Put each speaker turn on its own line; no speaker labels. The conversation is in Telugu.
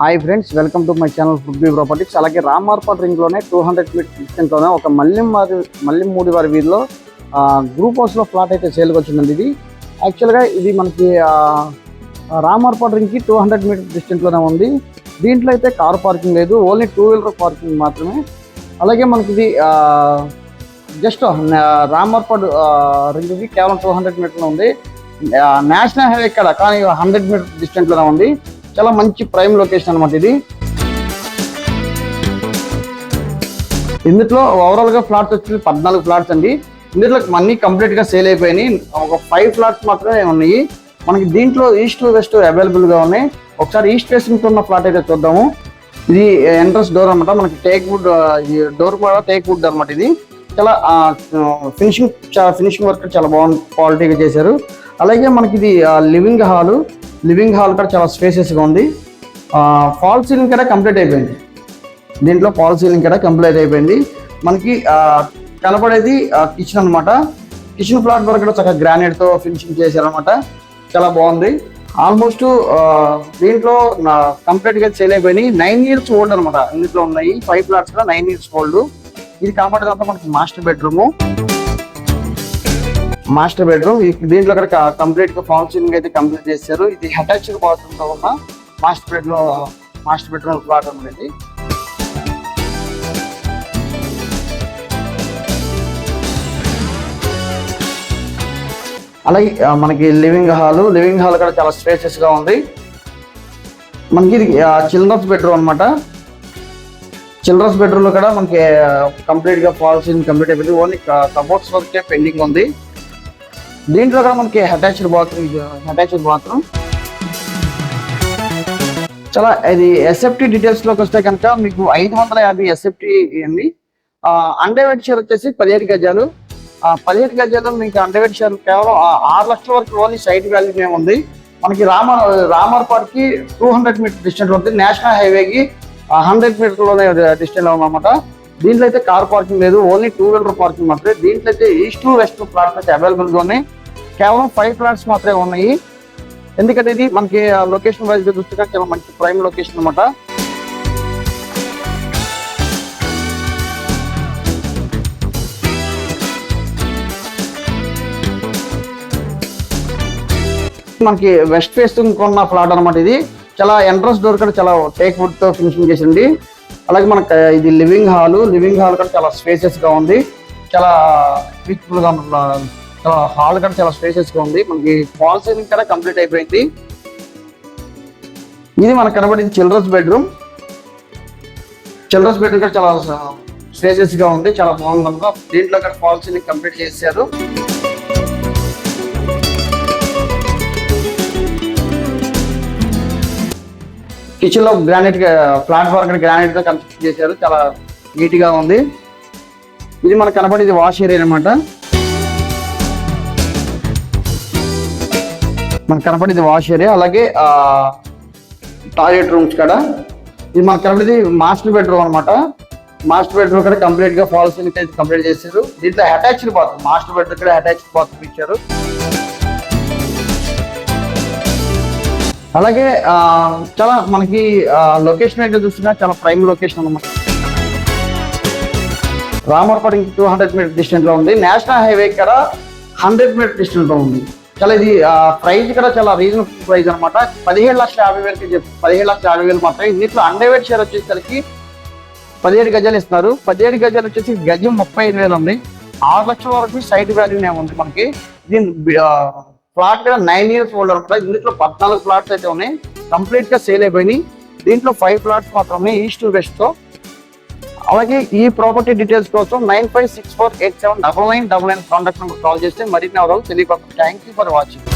Hi friends, welcome to my channel food b properties. అలాగే రామార్పాట్ రింగ్లోనే 200 ఫీట్ డిస్టెన్స్లోనే ఒక మల్లిమూడి వారి వీధిలో గ్రూప్ హౌస్లో ఫ్లాట్ అయితే సేల్కి వచ్చిందండి. ఇది యాక్చువల్గా ఇది మనకి రామార్పాట్ రింగ్కి 200 మీటర్ డిస్టెన్స్లోనే ఉంది. దీంట్లో అయితే కార్ పార్కింగ్ లేదు, ఓన్లీ 2 వీలర్ పార్కింగ్ మాత్రమే. అలాగే మనకి ఇది జస్ట్ రామార్పాట్ రింగ్కి కేవలం 200 మీటర్లో ఉంది. నేషనల్ హైవే ఇక్కడ కానీ 100 మీటర్ డిస్టెన్స్లోనే ఉంది. చాలా మంచి ప్రైమ్ లొకేషన్ అనమాట ఇది. ఇందులో ఓవరాల్గా ఫ్లాట్స్ వచ్చి 14 ఫ్లాట్స్ అండి. ఇందులో అన్ని కంప్లీట్గా సేల్ అయిపోయినాయి. ఒక 5 ఫ్లాట్స్ మాత్రమే ఉన్నాయి. మనకి దీంట్లో ఈస్ట్ వెస్ట్ అవైలబుల్గా ఉన్నాయి. ఒకసారి ఈస్ట్ ఫేసింగ్ ఉన్న ఫ్లాట్ అయితే చూద్దాము. ఇది ఎంట్రన్స్ డోర్ అనమాట. మనకి టేక్ వుడ్ డోర్ కూడా టేక్ వుడ్ అనమాట. ఇది చాలా ఫినిషింగ్ వర్క్ చాలా బాగుంది, క్వాలిటీగా చేశారు. అలాగే మనకి ఇది లివింగ్ హాల్ కూడా చాలా స్పేసెస్గా ఉంది. ఫాల్ సీలింగ్ కూడా కంప్లీట్ అయిపోయింది. దీంట్లో ఫాల్ సీలింగ్ కూడా కంప్లీట్ అయిపోయింది. మనకి కనపడేది కిచెన్ అనమాట. కిచెన్ ఫ్లాట్ వరకు కూడా చక్కగా గ్రానైట్తో ఫినిషింగ్ చేశారనమాట. చాలా బాగుంది. ఆల్మోస్ట్ దీంట్లో కంప్లీట్గా సేల్ అయిపోయినాయి. 9 years ఓల్డ్ అనమాట. ఇందులో ఉన్నాయి 5 ఫ్లాట్స్ కూడా 9 years ఓల్డ్. ఇది కనపడేదంతా మనకి మాస్టర్ బెడ్రూమ్. దీంట్లో కూడా కంప్లీట్ గా ఫాల్ సీలింగ్ అయితే కంప్లీట్ చేశారు. ఇది అటాచ్డ్ బాత్రూమ్ తో ఉన్న మాస్టర్ బెడ్రూమ్ ఫ్లాట్ అనేది. అలాగే మనకి లివింగ్ హాల్ కూడా చాలా స్పేసెస్ గా ఉంది. మనకి ఇది చిల్డ్రన్స్ బెడ్రూమ్ అనమాట. చిల్డ్రన్స్ బెడ్రూమ్ లో కూడా మనకి కంప్లీట్ గా ఫాల్ సీలింగ్ కంప్లీట్ అయిపోయింది. ఓన్లీ కబోర్డ్స్ వర్కే పెండింగ్ ఉంది. దీంట్లో కూడా మనకి అటాచ్డ్ బాత్రూమ్. చాలా ఇది ఎస్ఎఫ్టీ డీటెయిల్స్ లోకి వస్తే కనుక మీకు 550 ఎస్ఎఫ్టీ అండి. అండర్వేట్ షేర్ వచ్చేసి 17 గజాలు. 17 గజాలు మీకు అండర్వేట్ షేర్ కేవలం 6 లక్షల వరకు ఓన్లీ సైట్ వాల్యూ ఉంది. మనకి రామార్పాట్ కి 200 మీటర్ డిస్టెన్స్ ఉంటుంది. నేషనల్ హైవేకి 100 మీటర్లోనే డిస్టెన్స్ ఉందన్నమాట. దీంట్లో అయితే కార్ పార్కింగ్ లేదు, ఓన్లీ 2 వీలర్ పార్కింగ్ మాత్రమే. దీంట్లో అయితే ఈస్ట్ వెస్ట్ ఫ్లాట్స్ అయితే అవైలబుల్గా ఉన్నాయి. కేవలం 5 ఫ్లాట్స్ మాత్రమే ఉన్నాయి. ఎందుకంటే ఇది మనకి లొకేషన్ వైజ్ చూస్తే చాలా మంచి ప్రైమ్ లొకేషన్ అనమాట. మనకి వెస్ట్ ఫేసింగ్ కొన్న ఫ్లాట్ అనమాట. ఇది చాలా ఎంట్రన్స్ డోర్ కూడా చాలా టేక్ వుడ్ తో ఫినిషింగ్ చేసింది. అలాగే మనకి ఇది లివింగ్ హాల్ కూడా చాలా స్పేసెస్ గా ఉంది. చాలా పీస్ఫుల్ గా హాల్ కూడా చాలా స్పేసెస్ గా ఉంది. మనకి ఫాల్ సీలింగ్ కూడా కంప్లీట్ అయిపోయింది. ఇది మనకు కనబడింది చిల్డ్రన్స్ బెడ్రూమ్ కూడా చాలా స్పేసెస్ గా ఉంది. చాలా బాగుంది అనమాట. దీంట్లో కూడా ఫాల్ సీలింగ్ కంప్లీట్ చేశారు. కిచెన్ లో గ్రానైట్ ఫ్లాట్ వర్క్ గ్రానైట్ తో కన్స్ట్రక్ట్ చేశారు. చాలా నీట్ గా ఉంది. ఇది మనకు కనపడేది వాష్ ఏరియా అనమాట. అలాగే టాయిలెట్ రూమ్స్ కూడా. ఇది మనకు కనపడేది మాస్టర్ బెడ్రూమ్ అనమాట. మాస్టర్ బెడ్రూమ్ కూడా కంప్లీట్ గా ఫాల్ సీలింగ్ అయితే కంప్లీట్ చేశారు. దీంట్లో అటాచ్డ్ బాత్రూమ్, మాస్టర్ బెడ్రూమ్ కూడా అటాచ్డ్ బాత్రూమ్ ఇచ్చారు. అలాగే చాలా మనకి లొకేషన్ అయితే చూస్తున్నా చాలా ప్రైమ్ లొకేషన్ అనమాట. రామార్పాట్ 200 మీటర్ డిస్టెన్స్ లో ఉంది. నేషనల్ హైవే కూడా 100 మీటర్ డిస్టెన్స్ లో ఉంది. చాలా ఇది ప్రైస్ కూడా చాలా రీజనబుల్ ప్రైస్ అనమాట. 17,50,000 17,50,000 మాత్రమే. దీంట్లో అండర్వేట్ షేర్ వచ్చేసరికి 17 గజాలు ఇస్తున్నారు. 17 గజాలు వచ్చేసి గజం 35,000 ఉంది. 6 లక్షల వరకు సైట్ వాల్యూనే ఉంది మనకి. దీని ఫ్లాట్ కూడా 9 years ఓల్డ్ అనమాట. ఇందులో 14 ఫ్లాట్స్ అయితే ఉన్నాయి. కంప్లీట్ గా సేల్ అయిపోయినాయి. దీంట్లో 5 ఫ్లాట్స్ మాత్రమే ఈస్ట్ వెస్ట్ తో. అలాగే ఈ ప్రాపర్టీ డీటెయిల్స్ కోసం 9564879999 కాంటాక్ట్ నెంబర్ కాల్ చేస్తే మరిన్ని వివరాలు తెలియపడుతుంది. Thank you for watching.